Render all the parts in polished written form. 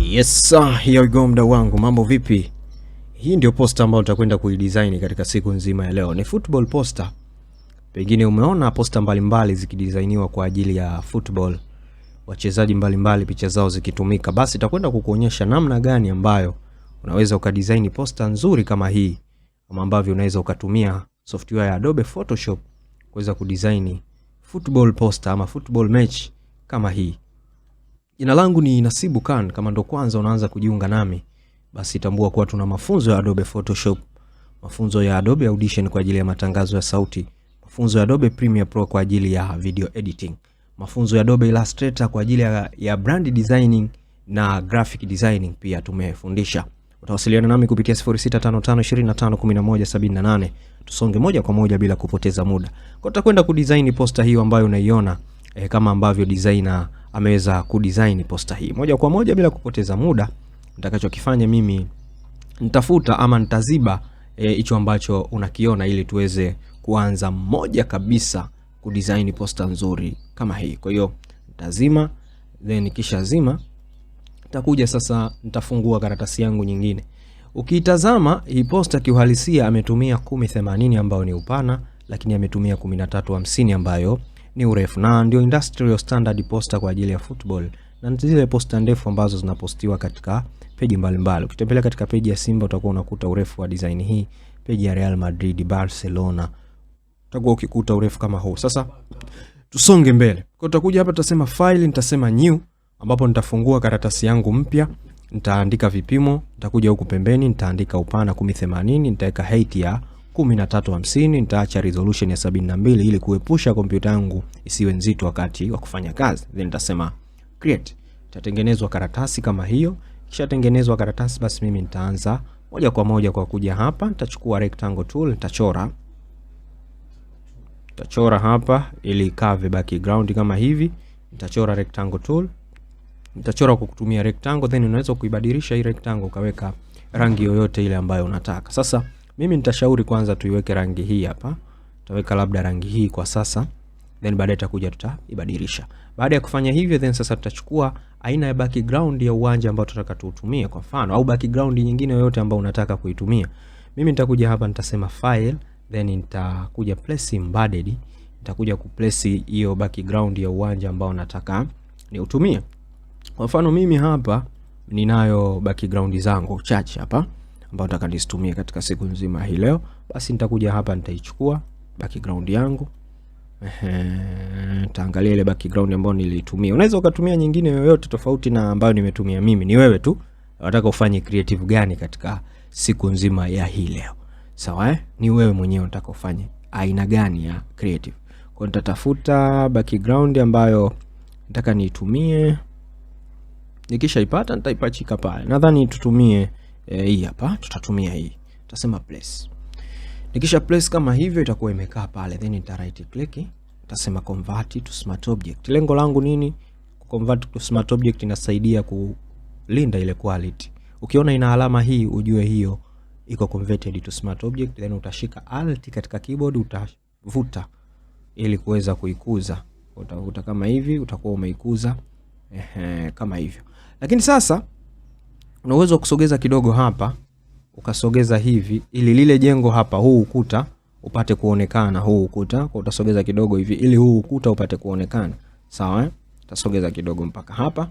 Yes sir, here we go mda wangu, mambo vipi? Hii ndio poster ambayo tutakwenda kuidesign katika siku nzima ya leo. Ni football poster. Pengine umeona poster mbalimbali zikidesigniwa kwa ajili ya football. Wachezaji mbalimbali picha zao zikitumika. Basi tutakwenda kukuonyesha namna gani ambayo unaweza ukadesign poster nzuri kama hii, kama ambavyo unaweza ukatumia software ya Adobe Photoshop kuweza kudesign football poster ama football match kama hii. Jina langu ni Nasibu Khan. Kama ndo kwanza unaanza kujiunga nami, basi tambua kuwa tuna mafunzo ya Adobe Photoshop, mafunzo ya Adobe Audition kwa ajili ya matangazo ya sauti, mafunzo ya Adobe Premiere Pro kwa ajili ya video editing, mafunzo ya Adobe Illustrator kwa ajili ya brand designing na graphic designing pia tumefundisha. Utawasiliana nami kupitia 0655251178. Tusonge moja kwa moja bila kupoteza muda. Kwa tutakwenda kudesign poster hiyo ambayo unaiona kama ambavyo designer ameweza kudesign poster hii. Moja kwa moja bila kupoteza muda, nitakachokifanya mimi nitafuta ama nitaziba hicho ambacho unakiona ili tuweze kuanza moja kabisa kudesign poster nzuri kama hii. Kwa hiyo nitazima, then kisha zima nitakuja sasa nitafungua karatasi yangu nyingine. Ukiitazama hii poster kiuhalisia ametumia 1080 ambayo ni upana, lakini ametumia 1350 ambayo ni urefu, na ndio industrial standard poster kwa ajili ya football, na zile poster ndefu ambazo zinapostiwa katika peji mbalimbali. Ukitembelea katika peji ya Simba utakuwa unakuta urefu wa design hii, peji ya Real Madrid, Barcelona utakuwa ukikuta urefu kama huu. Sasa tusonge mbele. Kwa utakuja hapa tutasema file, nitasema new, ambapo nitafungua karatasi yangu mpya, nitaandika vipimo, nitakuja huku pembeni nitaandika upana 1080, nitaweka height ya 1350, nitaacha resolution ya 72 ili kuepusha kompyuta yangu isiwe nzito wakati wa kufanya kazi. Then nitasema create. Itatengenezwa karatasi kama hiyo. Kisha tengenezwa karatasi, basi mimi nitaanza moja kwa moja kwa kuja hapa, nitachukua rectangle tool, nitachora hapa ili kave background kama hivi. Nitachora rectangle tool, nitachora kwa kutumia rectangle, then unaweza kuibadilisha hii rectangle ukaweka rangi yoyote ile ambayo unataka. Sasa mimi nitashauri kwanza tuiweke rangi hii hapa. Tutaweka labda rangi hii kwa sasa, then baadaye tutakuja tutaibadilisha. Baada ya kufanya hivyo, then sasa tutachukua aina ya background ya uwanja ambao tunataka tuutumie kwa mfano, au background nyingine yoyote ambayo unataka kuitumia. Mimi nitakuja hapa nitasema file, then nitakuja place embedded, nitakuja kuplace hiyo background ya uwanja ambao nataka niutumie. Kwa mfano mimi hapa ninayo background zangu chache hapa ambao nataka nizitumie katika siku nzima hii leo. Basi nitakuja hapa nitaichukua background yangu. Taangalia ile background ambayo nilitumia. Unaweza ukatumia nyingine yoyote tofauti na ambayo nimetumia mimi. Ni wewe tu unataka ufanye creative gani katika siku nzima ya hii leo. Sawa Ni wewe mwenyewe unataka ufanye aina gani ya creative. Kwa nitatafuta background ambayo nataka niitumie. Nikishaipata nitaipachika pale. Nadhani tutumie hii hapa, tutatumia hii. Tutasema place. Nikisha place kama hivyo itakuwa imekaa pale, then nita right click, nitasema convert to smart object. Lengo langu nini? Convert to smart object inasaidia kulinda ile quality. Ukiona ina alama hii ujue hiyo iko converted to smart object, then utashika alt katika keyboard utavuta ili kuweza kuikuza. Utavuta kama hivi, utakuwa umeikuza kama hivyo. Lakini sasa una uwezo kusogeza kidogo hapa, ukasogeza hivi ili lile jengo hapa, huu ukuta upate kuonekana, huu ukuta kwa utasogeza kidogo hivi ili huu ukuta upate kuonekana. Sawa utasogeza kidogo mpaka hapa,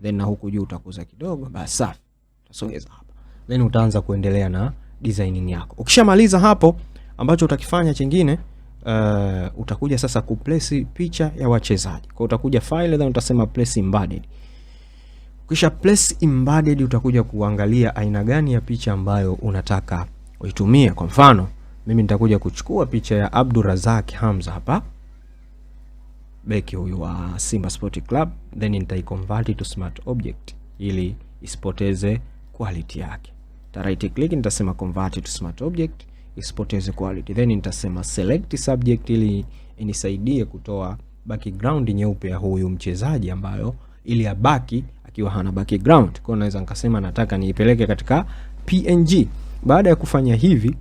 then na huku juu utakuza kidogo, basi safi. Utasogeza hapa, then utaanza kuendelea na designing yako. Ukishamaliza hapo, ambacho utakifanya chingine utakuja sasa kuplace picha ya wachezaji. Kwa utakuja file, then utasema place embedded. Kisha place embedded utakuja kuangalia aina gani ya picha ambayo unataka uitumie. Kwa mfano mimi nitakuja kuchukua picha ya Abdurazak Hamza hapa, beki huyu wa Simba Sport Club, then nitaiconvert to smart object ili isipoteze quality yake. Ta right click, nitasema convert to smart object, isipoteze quality, then nitasema select subject ili inisaidie kutoa background nyeupe ya huyu mchezaji ambayo ili abaki akiwa hana background. Kwa naweza nikasema nataka niipeleke katika PNG. Baada ya kufanya hivi,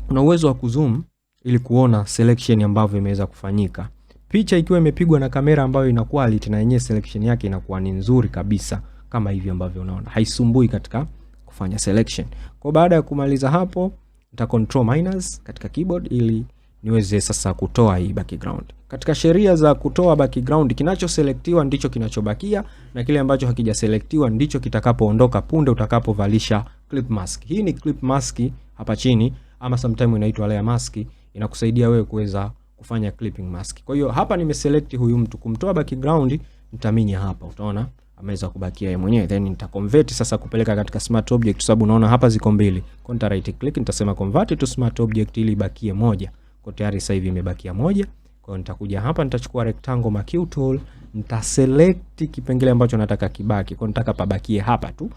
una uwezo wa kuzoom ili kuona selection ambavyo imeweza kufanyika. Picha ikiwa imepigwa na kamera ambayo ina quality na yenyewe selection yake inakuwa ni nzuri kabisa kama hivi ambavyo unaona. Haisumbui katika kufanya selection. Kwa baada ya kumaliza hapo, nita control minus katika keyboard ili niweze sasa kutoa hii background. Katika sheria za kutoa background, kinachoselektiwa ndicho kinachobakia na kile ambacho hakijaselektiwa ndicho kitakapoondoka punde utakapovalisha clip mask. Hii ni clip mask hapa chini, ama sometimes inaitwa layer mask, inakusaidia wewe kuweza kufanya clipping mask. Kwa hiyo hapa nimeselect huyu mtu, kumtoa background nitaminya hapa, utaona ameweza kubakia yeye mwenyewe, then nita convert sasa kupeleka katika smart object, sababu unaona hapa ziko mbili. Kwa nita right click, nitasema convert to smart object ili ibakie moja. Kwa tayari sasa hivi imebakia moja. Kwa hiyo nitakuja hapa, nitachukua rectangle marquee tool, nita select kipengele ambacho nataka kibaki. Kwa nataka pabakie hapa tu.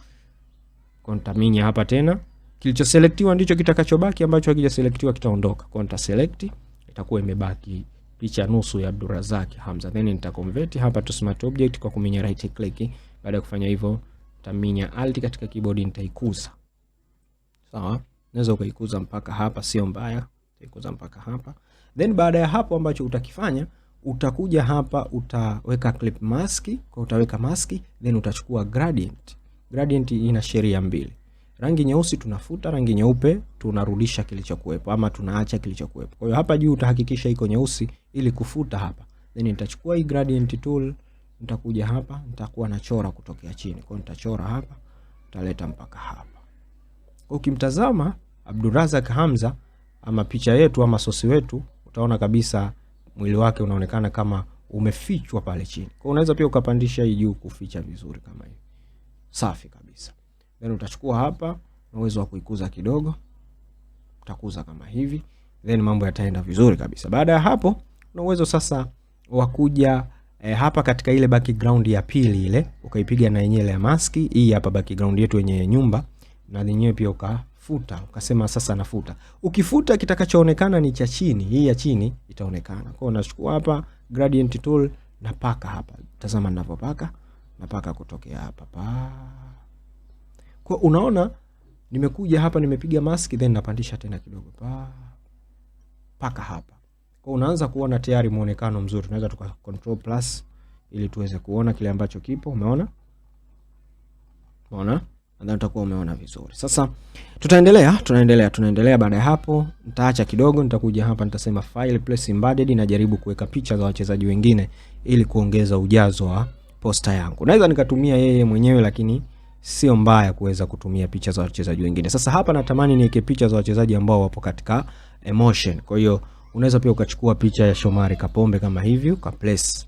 Kwa nitaminya hapa tena. Kilichoselectiwa ndicho kitakachobaki, ambacho hakijaselectiwa kitaondoka. Kwa nita select, itakuwa imebaki picha nusu ya Abdurazak Hamza. Then nita convert hapa to smart object kwa kuminya right click. Baada ya kufanya hivyo, nitaminya alt katika keyboard, nitaikuza. Sawa? Naweza ukaikuza mpaka hapa, sio mbaya. Nitaikuza mpaka hapa. Then baada ya hapo ambacho utakifanya, utakuja hapa utaweka clip mask, kwa utaweka mask, then utachukua gradient. Gradient ina sheria mbili. Rangi nyeusi tunafuta, rangi nyeupe tunarudisha kilichokuwepo ama tunaacha kilichokuwepo. Kwa hiyo hapa juu utahakikisha iko nyeusi ili kufuta hapa. Then nitachukua hii gradient tool, nitakuja hapa, nitakuwa nachora kutokea chini. Kwa hiyo nitachora hapa, nitaleta mpaka hapa. Ukimtazama Abdurazak Hamza ama picha yetu ama sosi wetu, utaona kabisa mwili wake unaonekana kama umefichwa pale chini. Kwa unaweza pia ukapandisha hii juu kuficha vizuri kama hivi. Safi kabisa. Then utachukua hapa na uwezo wa kuikuza kidogo. Utakuza kama hivi. Then mambo yataenda vizuri kabisa. Baada ya hapo, una uwezo sasa wa kuja hapa katika ile background ya pili ile, ukaipiga na yenyewe ya maski. Hii hapa background yetu yenye nyumba, na yenyewe pia ukafuta, ukasema sasa nafuta. Ukifuta kitakachoonekana ni cha chini, hii ya chini itaonekana. Kwa hiyo unachukua hapa gradient tool na paka hapa. Tazama ninapopaka, napaka kutokea hapa pa. Kwa unaona nimekuja hapa nimepiga mask, then napandisha tena kidogo paka hapa. Kwa unaanza kuona tayari muonekano mzuri. Tunaweza tuka control plus ili tuweze kuona kile ambacho kipo. Umeona? Unaona? Nadhani utakuwa umeona vizuri. Sasa tunaendelea. Baada ya hapo nitaacha kidogo, nitakuja hapa nitasema file place embedded, na jaribu kuweka picha za wachezaji wengine ili kuongeza ujazo wa poster yangu. Naweza nikatumia yeye mwenyewe, lakini sio mbaya kuweza kutumia picha za wachezaji wengine. Sasa hapa natamani niweke picha za wachezaji ambao wapo katika emotion. Kwa hiyo unaweza pia ukachukua picha ya Shomari Kapombe kama hivi, ukaplace.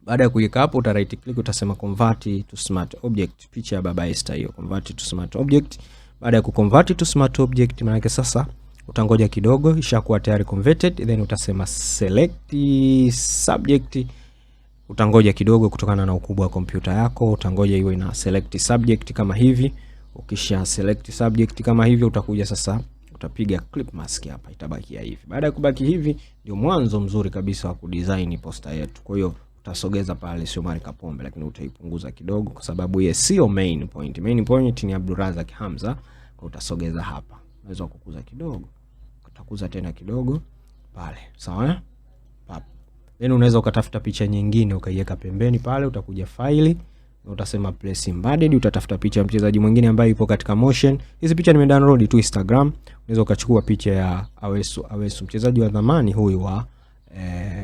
Baada ya kuweka hapo, uta right click, utasema convert to smart object. Picha ya Baba Esther hiyo, convert to smart object. Baada ya kuconvert to smart object, maana yake sasa utangoja kidogo ishakuwa tayari converted, then utasema select subject. Utangoja kidogo kutokana na ukubwa wa kompyuta yako, utangoja iwe ina select subject kama hivi. Ukisha select subject kama hivi, utakuja sasa utapiga clip mask hapa, itabaki hivi. Baada ya kubaki hivi, ndio mwanzo mzuri kabisa wa kudesign poster yetu. Kwa hiyo utasogeza pale Shomari Kapombe, lakini utaipunguza kidogo kwa sababu yeye sio main point. Main point ni Abdurazak Hamza. Kwa utasogeza hapa. Unaweza kukuza kidogo. Utakuza tena kidogo pale. Sawa? Then unaweza ukatafuta picha nyingine ukaiweka pembeni pale, utakuja file na utasema place embedded, utatafuta picha ya mchezaji mwingine ambaye yupo katika motion. Hizi picha nimedownload tu Instagram. Unaweza ukachukua picha ya Awesu mchezaji wa zamani huyu wa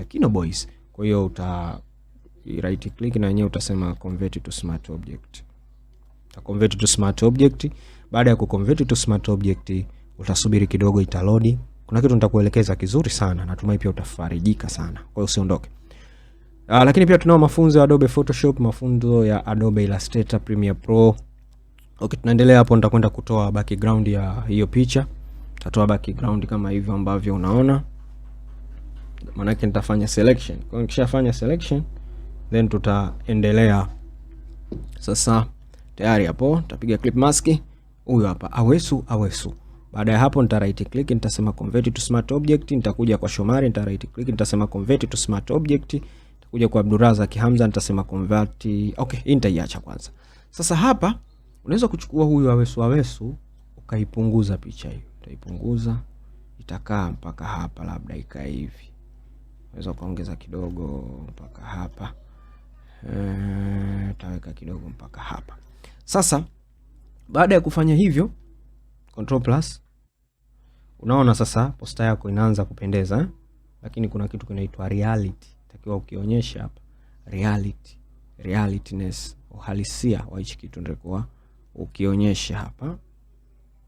Kino Boys. Kwa hiyo uta right click na yenyewe utasema convert to smart object. Convert to smart object. Baada ya kuconvert to smart object, utasubiri kidogo itaload. Kuna kitu nitakuelekeza kizuri sana, natumai pia utafarijika sana. Kwa hiyo usiondoke. Lakini pia tunao mafunzo ya Adobe Photoshop, mafunzo ya Adobe Illustrator, Premiere Pro. Okay, tunaendelea hapo. Nitakwenda kutoa background ya hiyo picha. Tutatoa background kama hivyo ambavyo unaona. Maana yake nitafanya selection. Kwa hiyo nikishafanya selection, then tutaendelea. Sasa tayari hapo nitapiga clip mask. Huyu hapa Awesu. Baada ya hapo nita right click, nitasema convert to smart object. Nitakuja kwa Shomari, nita right click, nitasema convert to smart object. Nitakuja kwa Abdurazak Hamza, nitasema convert. Okay, hii nitaiacha kwanza. Sasa hapa unaweza kuchukua huyu Awesu ukaipunguza picha hiyo. Utaipunguza itakaa mpaka hapa, labda ikae hivi. Unaweza kuongeza kidogo mpaka hapa. utaweka kidogo mpaka hapa. Sasa baada ya kufanya hivyo, Control Plus, unaona sasa posta yako inaanza kupendeza. Lakini kuna kitu kinaitwa reality, takiwa ukionyesha hapa realityness, uhalisia wa hichi kitu ndio kwa ukionyesha hapa.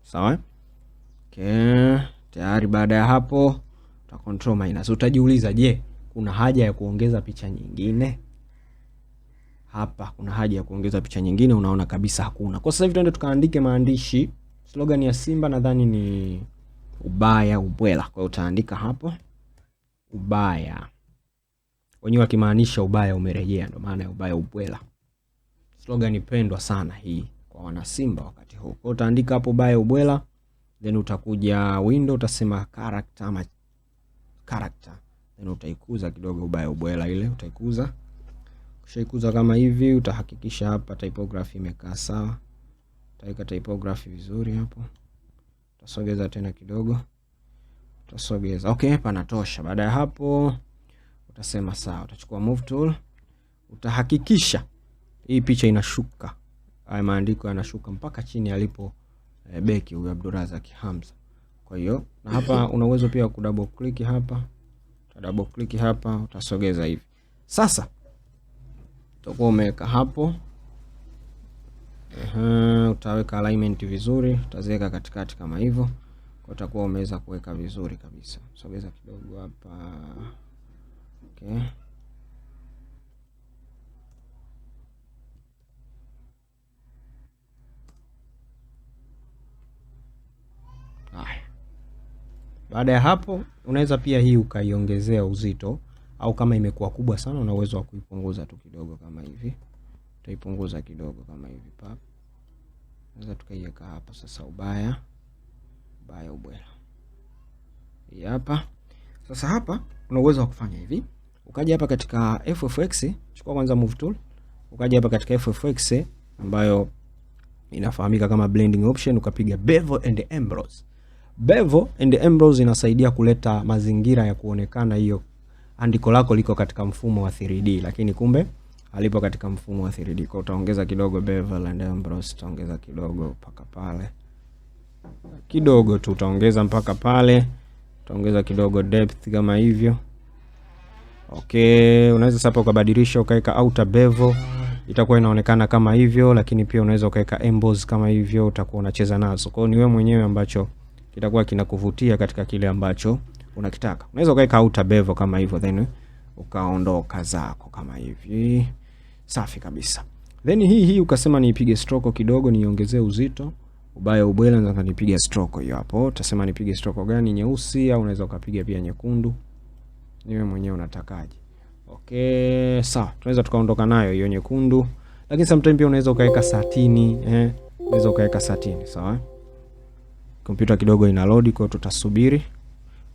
Sawa? Okay, tayari. Baada ya hapo uta control minus. Utajiuliza, je, kuna haja ya kuongeza picha nyingine? Hapa kuna haja ya kuongeza picha nyingine? Unaona kabisa hakuna. Kwa sasa hivi tuende tukaandike maandishi. Slogan ya Simba nadhani ni ubaya ubwela. Kwa hiyo utaandika hapo ubaya. Wenyewe wakimaanisha ubaya umerejea, ndio maana ya ubaya ubwela. Slogan pendwa sana hii kwa wana Simba wakati huu. Kwa hiyo utaandika hapo ubaya ubwela, then utakuja window utasema character ama character. Then utaikuza kidogo ubaya ubwela ile utaikuza. Ukishaikuza kama hivi, utahakikisha hapa typography imekaa sawa. Utaweka typography vizuri hapo. Utasogeza tena kidogo. Utasogeza. Okay, panatosha. Baada ya hapo utasema sawa. Utachukua move tool. Utahakikisha hii picha inashuka. Haya maandiko yanashuka mpaka chini alipo beki huyu Abdurazak Hamza. Kwa hiyo na hapa una uwezo pia ku double click hapa. Double click hapa, utasogeza hivi. Sasa utakuwa umeweka hapo. Utaweka alignment vizuri, utaziweka katikati kama hivyo. Kwa utakuwa umeweza kuweka vizuri kabisa. Sogeza kidogo hapa. Okay. Baada ya hapo unaweza pia hii ukaiongezea uzito, au kama imekuwa kubwa sana una uwezo wa kuipunguza tu kidogo kama hivi. Utaipunguza kidogo kama hivi pap. Unaweza tukaiweka hapa sasa ubaya ubwela. Hii hapa. Sasa hapa una uwezo wa kufanya hivi. Ukaja hapa katika FFX, chukua kwanza move tool. Ukaja hapa katika FFX ambayo inafahamika kama blending option, ukapiga bevel and emboss. Bevel and emboss inasaidia kuleta mazingira ya kuonekana hiyo andiko lako liko katika mfumo wa 3D, lakini kumbe halipo katika mfumo wa 3D. Kwa utaongeza kidogo bevel and emboss, utaongeza kidogo mpaka pale. Kidogo tu utaongeza mpaka pale. Utaongeza kidogo depth kama hivyo. Okay, unaweza sasa ukabadilisha ukaweka outer bevel, itakuwa inaonekana kama hivyo, lakini pia unaweza ukaweka emboss kama hivyo, utakuwa unacheza nazo. Kwa hiyo ni wewe mwenyewe ambacho kitakuwa kinakuvutia katika kile ambacho unakitaka. Unaweza ukaweka outer bevel kama hivyo, then ukaondoka zako kama hivi. Safi kabisa. Then hii ukasema niipige stroke kidogo, niongezee uzito. Ubaya ubwela nataka nipige stroke hiyo hapo. Utasema nipige stroke gani, nyeusi au unaweza ukapiga pia nyekundu. Niwe mwenyewe unatakaje. Okay, sawa. Tunaweza tukaondoka nayo hiyo nyekundu. Lakini sometimes pia unaweza ukaweka satini, unaweza ukaweka satini, sawa? Kompyuta kidogo ina load, kwa hiyo tutasubiri.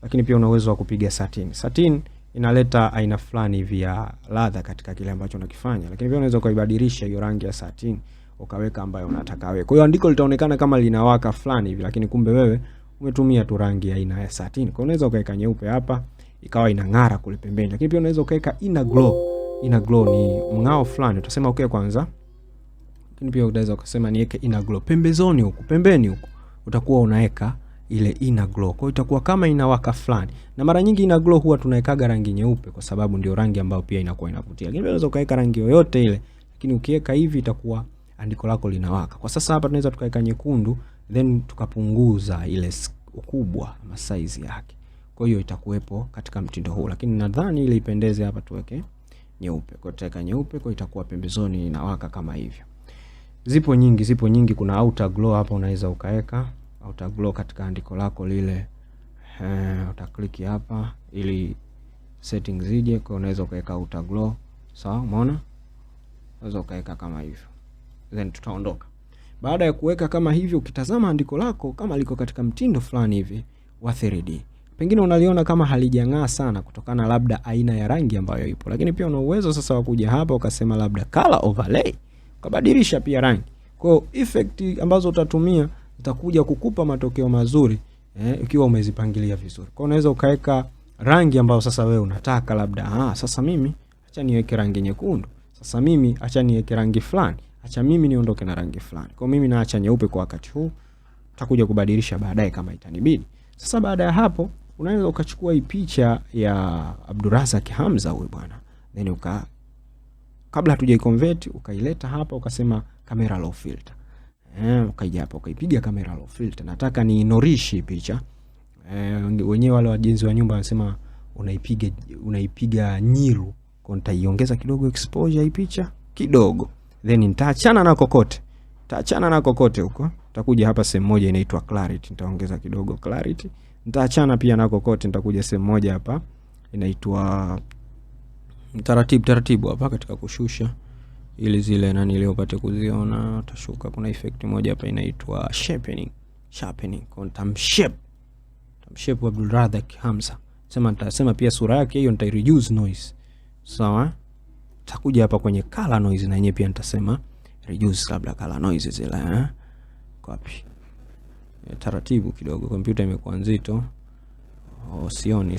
Lakini pia una uwezo wa kupiga satini. Satini inaleta aina fulani hivi ya ladha katika kile ambacho unakifanya. Lakini pia unaweza kuibadilisha hiyo rangi ya satini ukaweka ambayo unataka wewe. Kwa hiyo andiko litaonekana kama linawaka fulani hivi, lakini kumbe wewe umetumia tu rangi ya aina ya satini. Kwa hiyo unaweza ukaweka nyeupe hapa ikawa inang'ara kule pembeni. Lakini pia unaweza ukaweka inner glow. Inner glow ni mng'ao fulani. Utasema okay kwanza. Lakini pia unaweza ukasema niweke inner glow pembezoni huku, pembeni huku. Utakuwa unaweka ile inner glow. Kwa hiyo itakuwa kama inawaka fulani. Na mara nyingi inner glow huwa tunawekaga rangi nyeupe kwa sababu ndio rangi ambayo pia inakuwa inavutia. Lakini unaweza ukaweka rangi yoyote ile. Lakini ukiweka hivi itakuwa andiko lako linawaka. Kwa sasa hapa tunaweza tukaweka nyekundu, then tukapunguza ile ukubwa ama size yake. Kwa hiyo itakuwepo katika mtindo huu, lakini nadhani ile ipendeze hapa tuweke nyeupe. Kwa tutaweka nyeupe, kwa itakuwa pembezoni inawaka kama hivyo. Zipo nyingi, kuna outer glow hapa unaweza ukaweka outer glow katika andiko lako lile. Utaklik hapa ili settings zije, kwa unaweza ukaweka outer glow. Sawa, umeona? Unaweza ukaweka kama hivyo. Then tutaondoka. Baada ya kuweka kama hivyo, ukitazama andiko lako kama liko katika mtindo fulani hivi wa 3D. Pengine unaliona kama halijang'aa sana kutokana labda aina ya rangi ambayo ipo. Lakini pia una uwezo sasa wa kuja hapa ukasema labda color overlay. Ukabadilisha pia rangi. Kwa hiyo effect ambazo utatumia zitakuja kukupa matokeo mazuri ikiwa umezipangilia vizuri. Kwa hiyo unaweza ukaweka rangi ambayo sasa wewe unataka labda sasa mimi acha niweke rangi nyekundu. Sasa mimi acha niweke rangi fulani, acha mimi niondoke na rangi fulani. Kwa mimi naacha nyeupe kwa wakati huu, tutakuja kubadilisha baadaye kama itanibidi. Sasa baada ya hapo unaweza ukachukua hii picha ya Abdurazak Hamza huyu bwana, then kabla hatujai convert ukaileta hapa, ukasema camera raw filter. Ukaja hapa ukaipiga camera raw filter. Nataka ni inorishi picha. Wenyewe wale wajenzi wa nyumba wanasema unaipiga nyiru. Kwa nitaiongeza kidogo exposure hii picha kidogo. Then nitaachana na kokote. Huko. Nitakuja hapa sehemu moja inaitwa clarity, nitaongeza kidogo clarity. Nitaachana pia na kokote, nitakuja sehemu moja hapa inaitwa taratibu hapa katika kushusha ili zile nani leo upate kuziona. Utashuka, kuna effect moja hapa inaitwa sharpening. Kwa nitamshape Abdurazak Hamza. Nitasema pia sura yake hiyo reduce noise. Sawa? Takuja hapa kwenye color noise na yenyewe pia nitasema reduce kabla color noise zile. Copy. Taratibu kidogo, kompyuta imekuwa nzito. Sioni.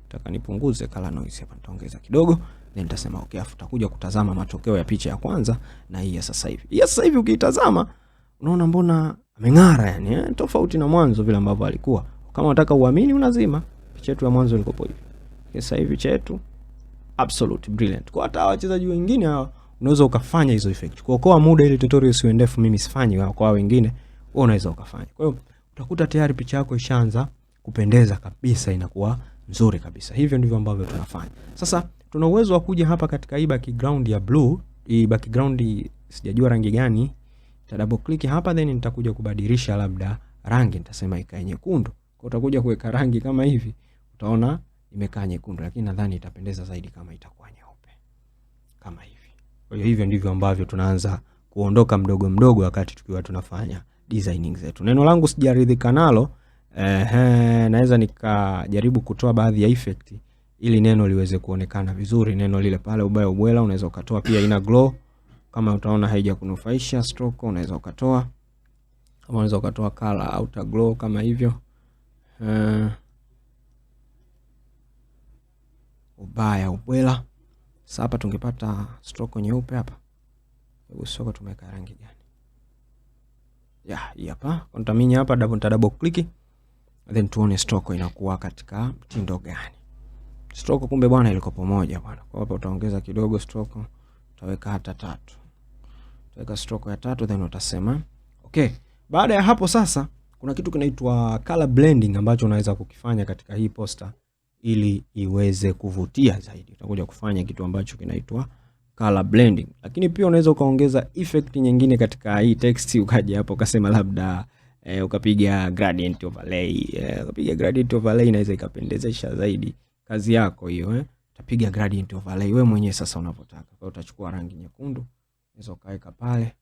Nataka nipunguze color noise hapa, nitaongeza kidogo. Then nitasema okay, afu tutakuja kutazama matokeo ya picha ya kwanza na hii ya sasa hivi. Sasa hivi ukiitazama unaona mbona ameng'ara yani, tofauti na mwanzo vile ambavyo alikuwa. Kama unataka uamini unazima. Picha yetu ya mwanzo ilikopo hivi. Sasa hivi chetu absolute brilliant. Kwa hata wachezaji wengine hao unaweza ukafanya hizo effect. Kuokoa muda ili tutorial isiwe ndefu, mimi sifanyi, kwa wengine wewe unaweza ukafanya. Kwa hiyo utakuta tayari picha yako ishaanza kupendeza kabisa, inakuwa nzuri kabisa. Hivyo ndivyo ambavyo tunafanya. Sasa tuna uwezo wa kuja hapa katika hii background ya blue. Hii background sijajua rangi gani. Nita double click hapa, then nitakuja kubadilisha labda rangi, nitasema ikae nyekundu. Kwa utakuja kuweka rangi kama hivi, utaona imekaa nyekundu, lakini nadhani itapendeza zaidi kama itakuwa nyeupe. Kama hivi. Kwa hiyo hivyo ndivyo ambavyo tunaanza kuondoka mdogo wakati tukiwa tunafanya designing zetu. Neno langu sijaridhika nalo. Naweza nikajaribu kutoa baadhi ya effect ili neno liweze kuonekana vizuri. Neno lile pale ubaya ubwela unaweza ukatoa pia, ina glow. Kama utaona haija kunufaisha, stroke unaweza ukatoa. Kama unaweza ukatoa color outer glow kama hivyo. Ubaya ubwela. Sasa hapa tungepata stroke nyeupe hapa. Hebu soko tumeka rangi gani? Hii hapa. Nitaminya hapa, double click. Then tuone stroke inakuwa katika mtindo gani. Stroke kumbe bwana iliko pamoja bwana. Kwa hapa utaongeza kidogo stroke, utaweka hata 3. Utaweka stroke ya 3, then utasema okay. Baada ya hapo sasa kuna kitu kinaitwa color blending ambacho unaweza kukifanya katika hii poster ili iweze kuvutia zaidi. Utakuja kufanya kitu ambacho kinaitwa color blending. Lakini pia unaweza ukaongeza effect nyingine katika hii text, ukaja hapo ukasema labda ukapiga gradient overlay. Ukapiga gradient overlay inaweza ikapendezesha zaidi kazi yako hiyo. Utapiga gradient overlay wewe mwenyewe sasa unavyotaka. Kwa hiyo utachukua rangi nyekundu, unaweza ukaweka pale.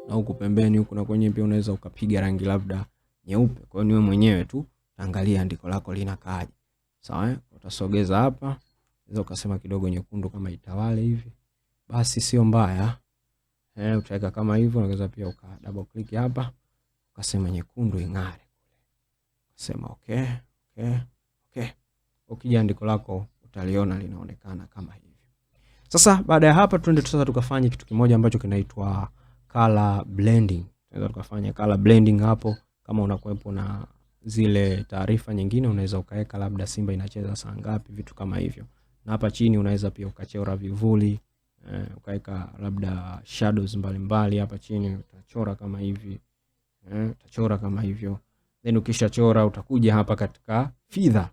Na huku pembeni huku na kwenye pia unaweza ukapiga rangi labda nyeupe. Kwa hiyo ni wewe mwenyewe tu angalia andiko lako linakaaje. Sawa? Utasogeza hapa. Unaweza ukasema kidogo nyekundu kama itawale hivi. Basi sio mbaya. Utaweka kama hivyo, unaweza pia uka double click hapa. Ukasema nyekundu ing'are. Sema okay. Ukija andiko lako utaliona linaonekana kama hivi. Sasa baada ya hapa twende sasa tukafanye kitu kimoja ambacho kinaitwa color blending. Tunaweza tukafanya color blending hapo. Kama unakuepo na zile taarifa nyingine unaweza ukaweka labda Simba inacheza saa ngapi, vitu kama hivyo. Na hapa chini unaweza pia ukachora vivuli, ukaweka labda shadows mbalimbali hapa chini, utachora kama hivi. Utachora kama hivyo. Then ukishachora utakuja hapa katika feather.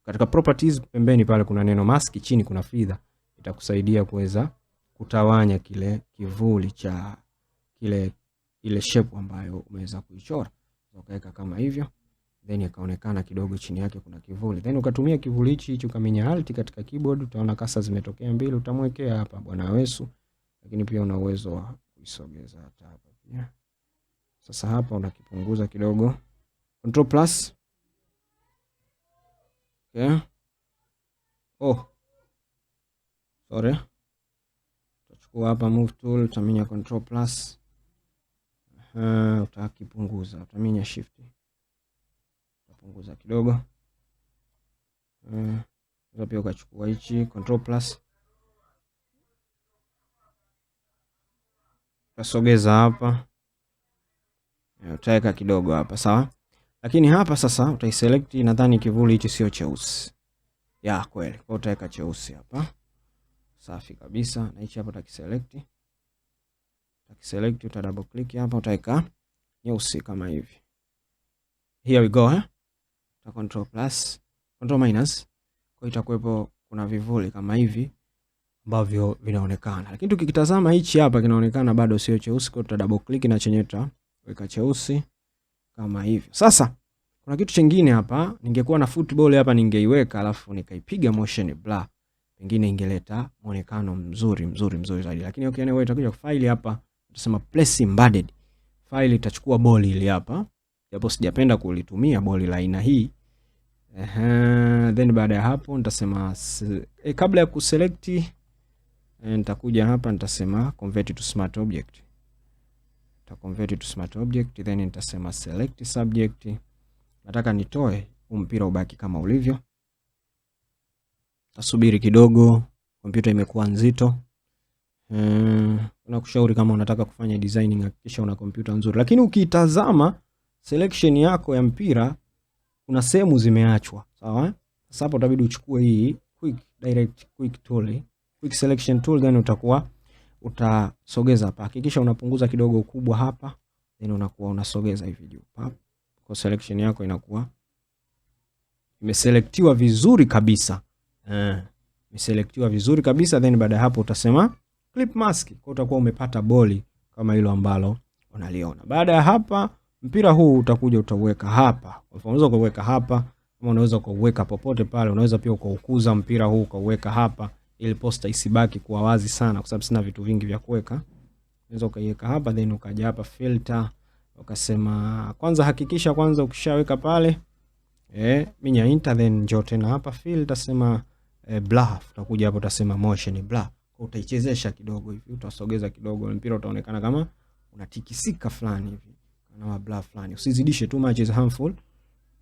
Katika properties pembeni pale kuna neno mask, chini kuna feather. Itakusaidia kuweza kutawanya kile kivuli cha ile shape ambayo umeweza kuichora. Ukaweka kama hivyo. Then ikaonekana kidogo chini yake kuna kivuli. Then ukatumia kivuli hichi ukaminya alt katika keyboard, utaona kasa zimetokea mbili, utamwekea hapa bwana Wesu. Lakini pia una uwezo wa kuisogeza hata hapa pia. Sasa hapa unakipunguza kidogo. Control plus. Okay. Sorry. Utachukua hapa move tool, utaminya control plus. Utakipunguza, utaminya shift. Utapunguza kidogo. Unaweza pia ukachukua hichi control plus, utasogeza hapa, utaweka kidogo hapa, sawa. Lakini hapa sasa utaiselect, nadhani kivuli hichi sio cheusi. Ya kweli, kwa utaweka cheusi hapa. Safi kabisa. Na hichi hapa utakiselect. Utakiselect, uta double click hapa, utaweka nyeusi kama hivi. Here we go, uta control plus, control minus. Kwa itakuwepo kuna vivuli kama hivi ambavyo vinaonekana. Lakini tukikitazama hichi hapa kinaonekana bado sio cheusi, kwa uta double click na chenye utaweka cheusi kama hivi. Sasa kuna kitu kingine hapa, ningekuwa na football hapa ningeiweka alafu nikaipiga motion blur. Pengine ingeleta muonekano mzuri zaidi. Lakini okay, anyway itakuja file hapa, tutasema place embedded. File itachukua boli ile hapa. Japo sijapenda kulitumia boli la aina hii. Then baada ya hapo nitasema kabla ya kuselect nitakuja hapa nitasema convert to smart object. Convert to smart object, then nitasema select subject. Nataka nitoe mpira ubaki kama ulivyo. Tasubiri kidogo, kompyuta imekuwa nzito. Nakushauri kama unataka kufanya designing hakikisha una kompyuta nzuri. Lakini ukitazama selection yako ya mpira kuna sehemu zimeachwa, sawa? Sasa hapo utabidi uchukue hii quick tool, quick selection tool, then utasogeza hapa. Hakikisha unapunguza kidogo ukubwa hapa, then unakuwa unasogeza hivi juu. Kwa selection yako inakuwa imeselektiwa vizuri kabisa. Imeselektiwa vizuri kabisa, then baada ya hapo utasema clip mask. Kwa utakuwa umepata boli kama hilo ambalo unaliona. Baada ya hapa mpira huu utakuja utaweka hapa. Kwa mfano unaweza kuweka hapa, kama unaweza kuweka popote pale, unaweza pia ukaukuza mpira huu ukaweka hapa ili poster isibaki kuwa wazi sana kwa sababu sina vitu vingi vya kuweka. Unaweza ukaiweka hapa, then ukaja hapa filter, ukasema kwanza hakikisha kwanza ukishaweka pale minya enter, then njoo tena hapa filter, sema blur. Utakuja hapo utasema motion blur. Kwa utaichezesha kidogo hivi, utasogeza kidogo, mpira utaonekana kama unatikisika fulani hivi, kama blur fulani. Usizidishe too much is harmful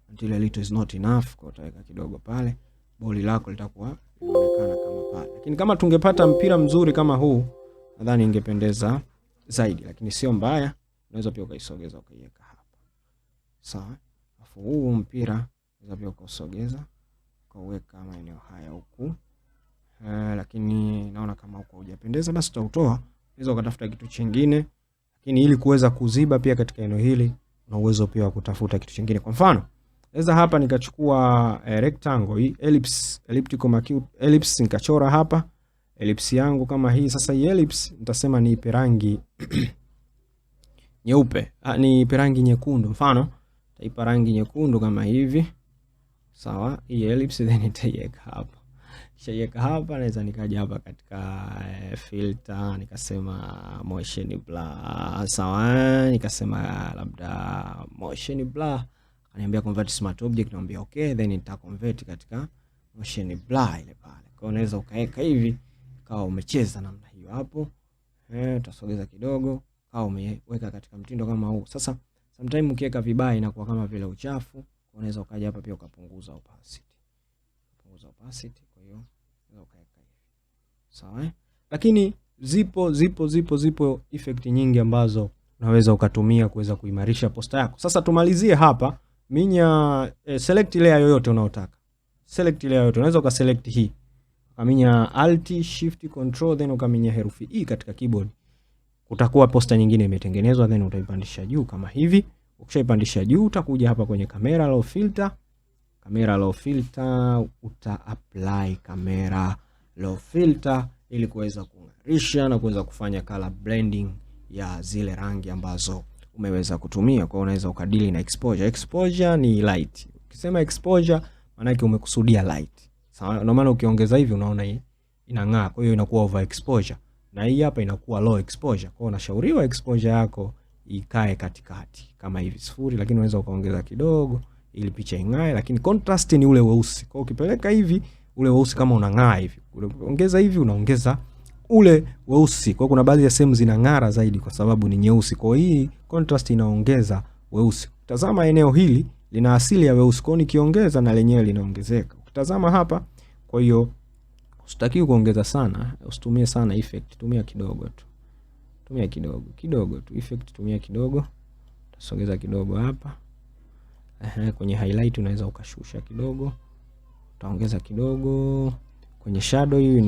until a little is not enough. Kwa utaweka kidogo pale, boli lako litakuwa linaonekana kama pale. Lakini kama tungepata mpira mzuri kama huu, nadhani ingependeza zaidi, lakini sio mbaya. Unaweza pia ukaisogeza ukaiweka hapa. Sawa? Alafu huu mpira unaweza pia ukausogeza ukaweka maeneo haya huku. Lakini naona kama huko hujapendeza, basi tutautoa. Unaweza ukatafuta kitu kingine, lakini ili kuweza kuziba pia katika eneo hili una uwezo pia wa kutafuta kitu kingine. Kwa mfano, naweza hapa nikachukua rectangle hii, elliptical acute ellipse, nikachora hapa ellipse yangu kama hii. Sasa hii ellipse nitasema ni ipe rangi nyeupe, ni ipe rangi nyekundu. Mfano, taipa rangi nyekundu kama hivi. Sawa, hii ellipse then nitaiweka hapa. Kisha iweka hapa, naweza nikaja hapa katika filter nikasema motion blur. Sawa, nikasema labda motion blur. Ananiambia convert smart object, naambia okay, then nita convert katika motion blur ile pale. Kwa unaweza ukaweka hivi kama umecheza namna hiyo hapo. Utasogeza kidogo kama umeweka katika mtindo kama huu. Sasa sometimes ukiweka vibaya inakuwa kama vile uchafu. Unaweza ukaja hapa pia ukapunguza opacity. Kwa hiyo unaweza ukaweka hivi. Sawa? Lakini zipo effect nyingi ambazo unaweza ukatumia kuweza kuimarisha poster yako. Sasa tumalizie hapa. Minya select layer yoyote unaotaka. Select layer yoyote. Unaweza ukaselect hii. Ukaminya alt shift control, then ukaminya herufi E katika keyboard. Utakuwa poster nyingine imetengenezwa, then utaipandisha juu kama hivi. Ukishaipandisha juu utakuja hapa kwenye camera raw filter. Camera raw filter uta apply camera raw filter ili kuweza kung'arisha na kuweza kufanya color blending ya zile rangi ambazo umeweza kutumia. Kwa unaweza ukadili na exposure. Exposure ni light. Ukisema exposure maana yake umekusudia light. Sawa, ndio maana ukiongeza hivi unaona hii inang'aa, kwa hiyo inakuwa over exposure. Na hii hapa inakuwa low exposure. Kwa hiyo unashauriwa exposure yako ikae katikati kama hivi 0, lakini unaweza ukaongeza kidogo ili picha ing'ae, lakini contrast ni ule weusi. Kwa hiyo ukipeleka hivi ule weusi kama unang'aa hivi, ongeza hivi unaongeza ule weusi. Kwa hiyo kuna baadhi ya sehemu zinang'ara zaidi kwa sababu ni nyeusi. Kwa hiyo hii contrast inaongeza weusi. Tazama eneo hili lina asili ya weusi, kwa hiyo nikiongeza na lenyewe linaongezeka. Ukitazama hapa Kwa hiyo usitakiwi kuongeza sana, usitumie sana effect, tumia kidogo tu. Tumia kidogo tu effect, tumia kidogo. Utasogeza kidogo hapa. Kwenye highlight unaweza ukashusha kidogo. Utaongeza kidogo. Kwenye shadow hii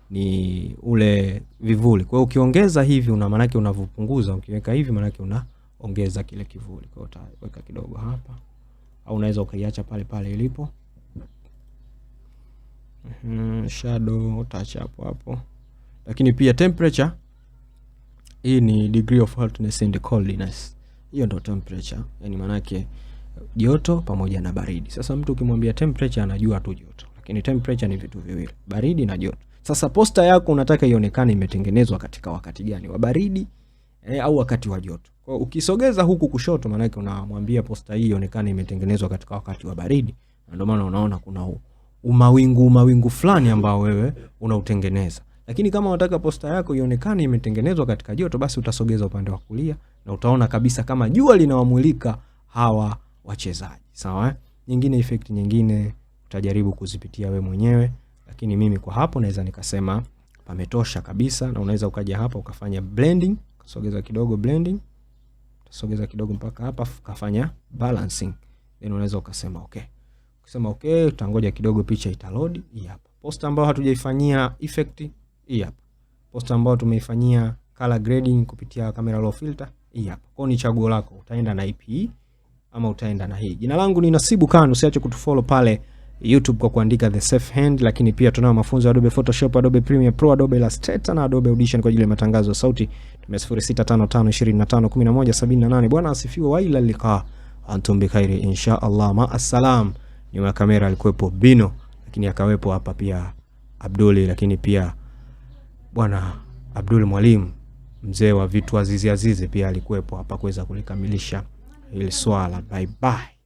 ni ule vivuli. Kwa hiyo ukiongeza hivi una maana yake unavupunguza, ukiweka hivi maana yake unaongeza kile kivuli. Kwa hiyo utaweka kidogo hapa. Au unaweza ukaiacha pale pale ilipo. Shadow utaacha hapo. Lakini pia temperature hii ni degree of hotness and coldness. Hiyo ndio temperature. Yaani maana yake joto pamoja na baridi. Sasa mtu ukimwambia temperature anajua tu joto. Lakini temperature ni vitu viwili, baridi na joto. Sasa poster yako unataka ionekane imetengenezwa katika wakati gani? Wa baridi au wakati wa joto. Kwa ukisogeza huku kushoto maana yake unamwambia poster hii ionekane imetengenezwa katika wakati wa baridi. Ndio maana unaona kuna mawingu fulani ambao wewe unautengeneza. Lakini kama unataka poster yako ionekane imetengenezwa katika joto, basi utasogeza upande wa kulia na utaona kabisa kama jua linawamulika hawa wachezaji. Sawa? Nyingine effect nyingine utajaribu kuzipitia we mwenyewe, lakini mimi kwa hapo naweza nikasema pametosha kabisa. Na unaweza ukaja hapa ukafanya blending, kusogeza kidogo blending, utasogeza kidogo mpaka hapa ukafanya balancing, then unaweza ukasema okay. Ukisema okay, utangoja kidogo picha itaload. Hii hapa poster ambayo hatujaifanyia effect, hii hapa poster ambayo tumeifanyia color grading kupitia camera raw filter, hii hapa. Kwa ni chaguo lako, utaenda na ipi ama utaenda na hii. Jina langu ni Nasibu Khan, usiache kutufollow pale YouTube kwa kuandika The Safe Hand, lakini pia tunao mafunzo ya Adobe Photoshop, Adobe Premiere Pro, Adobe Illustrator na Adobe Audition kwa ajili ya matangazo ya sauti. Tumia 0655251178. Bwana asifiwe, wa ila liqa antum bikhairi insha Allah. Ma assalam. Nyuma ya kamera alikuwepo Bino, lakini akawepo hapa pia Abduli, lakini pia bwana Abdul Mwalimu, mzee wa vitu azizi pia alikuwepo hapa kuweza kulikamilisha hili swala. Bye bye.